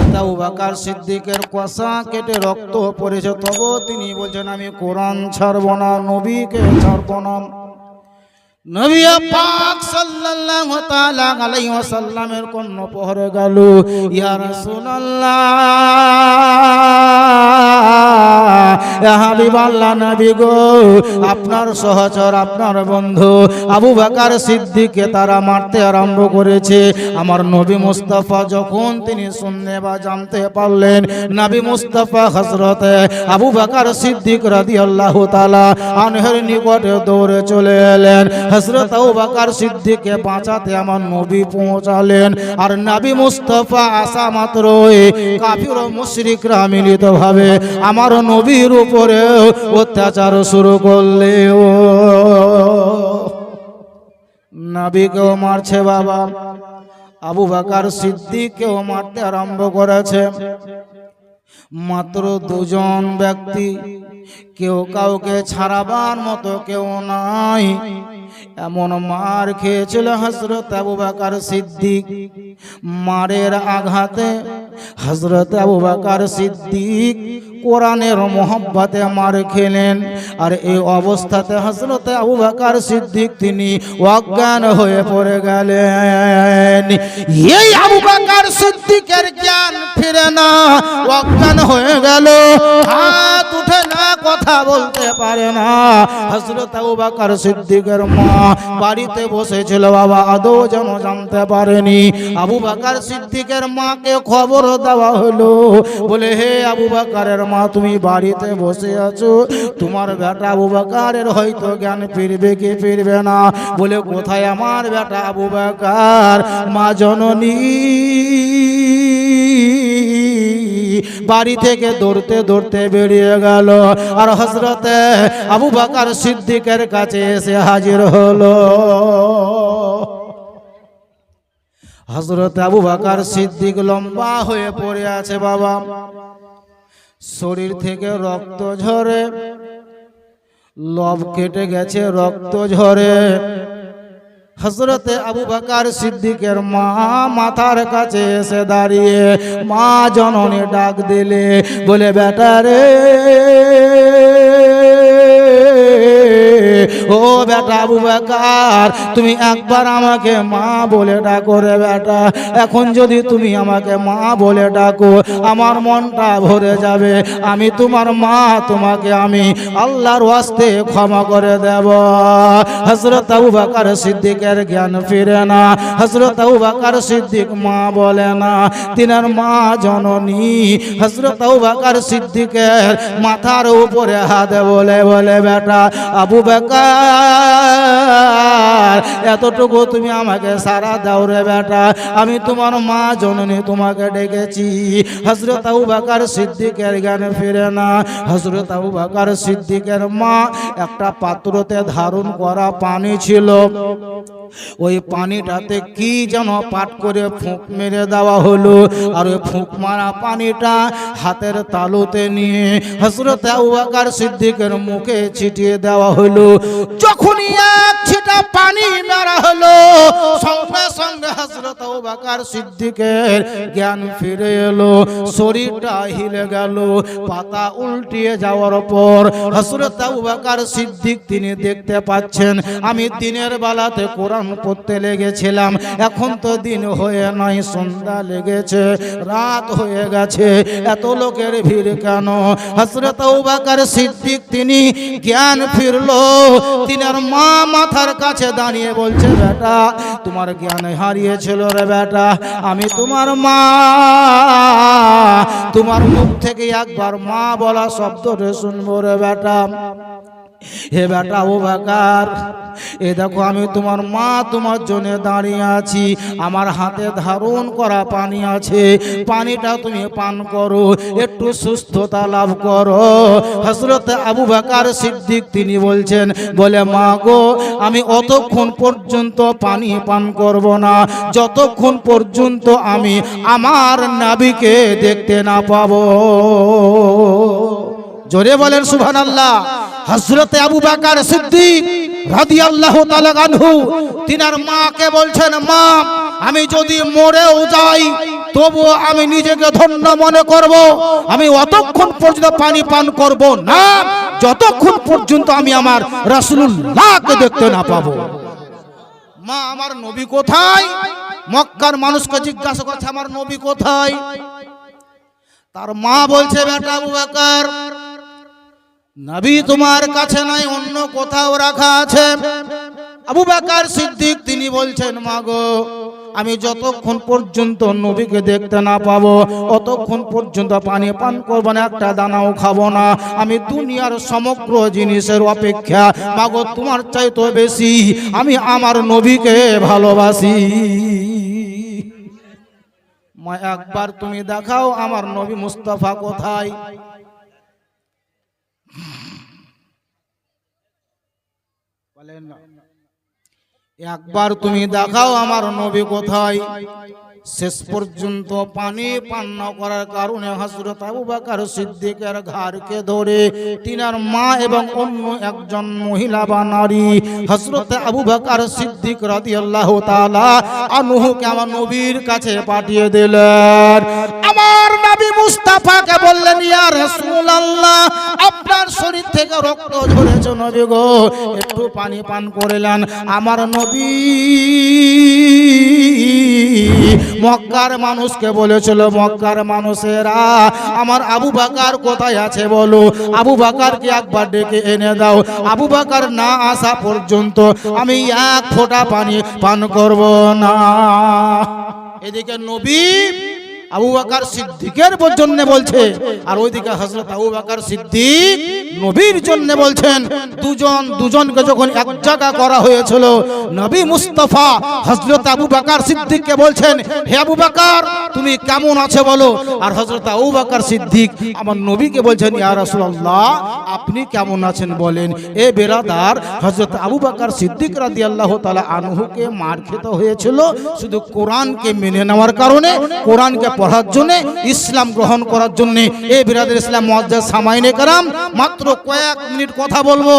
হযরত আবু বকর সিদ্দিকের কষা কেটে রক্ত পড়েছে, তবুও তিনি বলছেন আমি কোরআন ছাড়ব না, নবীকে ছাড়ব না। নবী পাক সাল্লাল্লাহু তাআলা আলাইহি ওয়াসাল্লামের কর্ণ পহরে গেল, ইয়া রাসূলুল্লাহ, ইয়া হাবিবাল্লাহ, নবী গো, আপনার সহচর, আপনার বন্ধু আবু বকর সিদ্দিককে তারা মারতে আরম্ভ করেছে। আমার নবী মুস্তাফা যখন তিনি শুনতে বা জানতে পারলেন, নবী মুস্তাফা হযরত আবু বকর সিদ্দিক রাদিয়াল্লাহু তাআলা আনহুর নিকটে দৌড়ে চলে এলেন। হযরত আবু বকর সিদ্দিককে বাঁচাতে আমার নবী পৌঁছালেন। আর নবী মুস্তাফা আসা মাত্রই কাফির ও মুশরিকরা মিলিতভাবে আমার নবীর উপরে অত্যাচার শুরু করলে। ও নবীকেও মারছে বাবা, আবু বকর সিদ্দিককেও মারতে আরম্ভ করেছে। মাত্র দুজন ব্যক্তি, কেউ কাউকে ছাড়াবার মতো কেউ নাই। এমন মার খেয়েছিল হযরত আবু বকর সিদ্দিক। মারের আঘাতে হযরত আবু বকর সিদ্দিক কোরআনের মোহব্বতে মার খেলেন। আর এই অবস্থাতে হযরত আবু বকর সিদ্দিক তিনি অজ্ঞান হয়ে পড়ে গেলেন। এই আবু বকর সিদ্দিকের জ্ঞান ফিরে না, অজ্ঞান হয়ে গেল, হাত উঠে না, কথা বলতে পারে না। হযরত আবু বকর সিদ্দিকের মা বাড়িতে বসেছিল বাবা, আদৌ যেন জানতে পারেনি। আবু বকর সিদ্দিকের মাকে খবর দেওয়া হলো, বলে হে আবু বকরের মা, তুমি বাড়িতে বসে আছো, তোমার বেটা আবু বকরের হয়তো জ্ঞান ফিরবে কি ফিরবে না। বলে কোথায় আমার বেটা আবু বকর? মা জননী বাড়ি থেকে দৌড়তে দৌড়তে বেরিয়ে গেল, আর হযরতে আবু বকর সিদ্দিকের কাছে এসে হাজির হলো। হযরত আবু বকর সিদ্দিক লম্বা হয়ে পড়ে আছে বাবা, শরীর থেকে রক্ত ঝরে, লব কেটে গেছে, রক্ত ঝরে। হযরতে আবু বকর সিদ্দিকের মা মাথার কাছে এসে দাঁড়িয়ে মা জননী ডাক দিলে, বলে বেটা রে, ও বেটা আবু বকর, তুমি একবার আমাকে মা বলে ডাকো রে বেটা। এখন যদি তুমি আমাকে মা বলে ডাকো, আমার মনটা ভরে যাবে। আমি তোমার মা, তোমাকে আমি আল্লাহর ওয়াস্তে ক্ষমা করে দেব। হযরত আবু বকর সিদ্দিকের জ্ঞান ফিরে না, হযরত আবু বকর সিদ্দিক মা বলে না, তিনার মা জননী হযরত আবু বকর সিদ্দিকের মাথার উপরে হাত বলে, বলে বেটা আবু বকর, এতটুকু তুমি আমাকে সারা দাও রে বেটা, আমি তোমার মা জননী তোমাকে ডেকেছি। হযরত আবু বকর সিদ্দিকের জ্ঞান ফিরে না। হযরত আবু বকর সিদ্দিকের মা একটা পাত্রতে ধারণ করা পানি ছিল, ওই পানিটাতে কি যেন পাট করে ফুঁক মেরে দেওয়া হলো। আর ওই ফুঁক মারা পানিটা হাতের তালুতে নিয়ে হযরত আবু বকর সিদ্দিকের মুখে ছিটিয়ে দেওয়া হলো। যখনই এক ছিটা পানি মারা হলো, সঙ্গে সঙ্গে হযরত আবু বকর সিদ্দিকের জ্ঞান ফিরে এলো, শরীরটা হিলে গেল। পাতা উল্টিয়ে যাওয়ার পর হযরত আবু বকর সিদ্দিক তিনি দেখতে পাচ্ছেন, আমি দিনের বেলাতে কোরআন পড়তে লেগেছিলাম, এখন তো দিন হয়ে নাই, সন্ধ্যা লেগেছে, রাত হয়ে গেছে, এত লোকের ভিড় কেন? হযরত আবু বকর সিদ্দিক তিনি জ্ঞান ফিরলো, তিনার মা মাথার কাছে দাঁড়িয়ে বলছে, বেটা তোমার জ্ঞান হারিয়েছিল রে বেটা, আমি তোমার মা, তোমার মুখ থেকে একবার মা বলা শব্দটা শুনবো রে বেটা। হে বেটা আবু বকর, এ দেখো আমি তোমার মা, তোমার জন্য দাঁড়িয়ে আছি, আমার হাতে ধারণ করা পানি আছে, পানিটা তুমি পান করো, একটু সুস্থতা লাভ করো। হযরত আবু বকর সিদ্দিক তিনি বলছেন, বলে মা গো, আমি অতক্ষণ পর্যন্ত পানি পান করব না যতক্ষণ পর্যন্ত আমি আমার নবীকে দেখতে না পাবো। জোরে বলেন সুবহানাল্লাহ। হযরত আবু বকর সিদ্দিক রাদিয়াল্লাহু তাআলা আনহু তিনার মাকে বলছেন, মা আমি যদি মরেও যাই তবুও আমি নিজেকে ধন্য মনে করব। আমি অতক্ষণ পর্যন্ত পানি পান করব না যতক্ষণ পর্যন্ত আমি আমার রাসূলুল্লাহকে দেখতে না পাবো। মা আমার নবী কোথায়? মক্কার মানুষকে জিজ্ঞাসা করছে আমার নবী কোথায়? তার মা বলছে বেটা আবু বকর, নবী তোমার কাছে নাই, অন্য কোথাও রাখা আছে। আবু বকর সিদ্দিক তিনি বলছেন মা গো, আমি যতক্ষণ পর্যন্ত নবীকে দেখতে না পাবো অতক্ষণ পর্যন্ত পানি পান করবো না, একটা দানাও খাবো না। আমি দুনিয়ার সমগ্র জিনিসের অপেক্ষা মাগো তোমার চাইতে বেশি আমি আমার নবীকে ভালোবাসি। মা একবার তুমি দেখাও আমার নবী মুস্তাফা কোথায়? বলেন না, একবার তুমি দেখাও আমার নবী কোথায়? শেষ পর্যন্ত পানি পান না করার কারণে হযরত আবু বকর সিদ্দিকের ঘাড়কে ধরে তিনার মা এবং অন্য একজন মহিলা বা নারী হযরত আবু বকর সিদ্দিক রাদিয়াল্লাহু তাআলা আনহুকে আমার নবীর কাছে পাঠিয়ে দিলেন। আমার নবী মুস্তাফাকে বললেন ইয়া রাসূলুল্লাহ, আপনার শরীর থেকে রক্ত ঝরেছে নবী গো, একটু পানি পান করিলেন। আমার নবী মক্কার মানুষকে বলেছিল, মক্কার মানুষেরা আমার আবু বকর কোথায় আছে বলো, আবু বকরকে একবার ডেকে এনে দাও। আবু বকর না আসা পর্যন্ত আমি এক ফোঁটা পানি পান করব না। এদিকে নবী আবু বকর সিদ্দিকের জন্য বলছে, আর ওইদিকে হযরত আবু বকর সিদ্দিক নবীর জন্য বলছেন। দুজনকে যখন এক জায়গা করা হয়েছিল, নবী মুস্তাফা হযরত আবু বকর সিদ্দিককে বলছেন হে আবু বকর তুমি কেমন আছো বলো, আর হযরত আবু বকর সিদ্দিক আমার নবীকে বলছেন ইয়া রাসূলুল্লাহ আপনি কেমন আছেন বলেন। এ বেরাদার, হযরত আবু বকর সিদ্দিক রাদিয়াল্লাহু তাআলা আনহুকে মার খেতে হয়েছিল শুধু কোরআনকে মেনে নেওয়ার কারণে, কোরআনকে পড়ার জন্য, ইসলাম গ্রহণ করার জন্য। এ বিরাদের ইসলাম মুআজ্জাজ সামাইনে কেরাম, মাত্র কয়েক মিনিট কথা বলবো।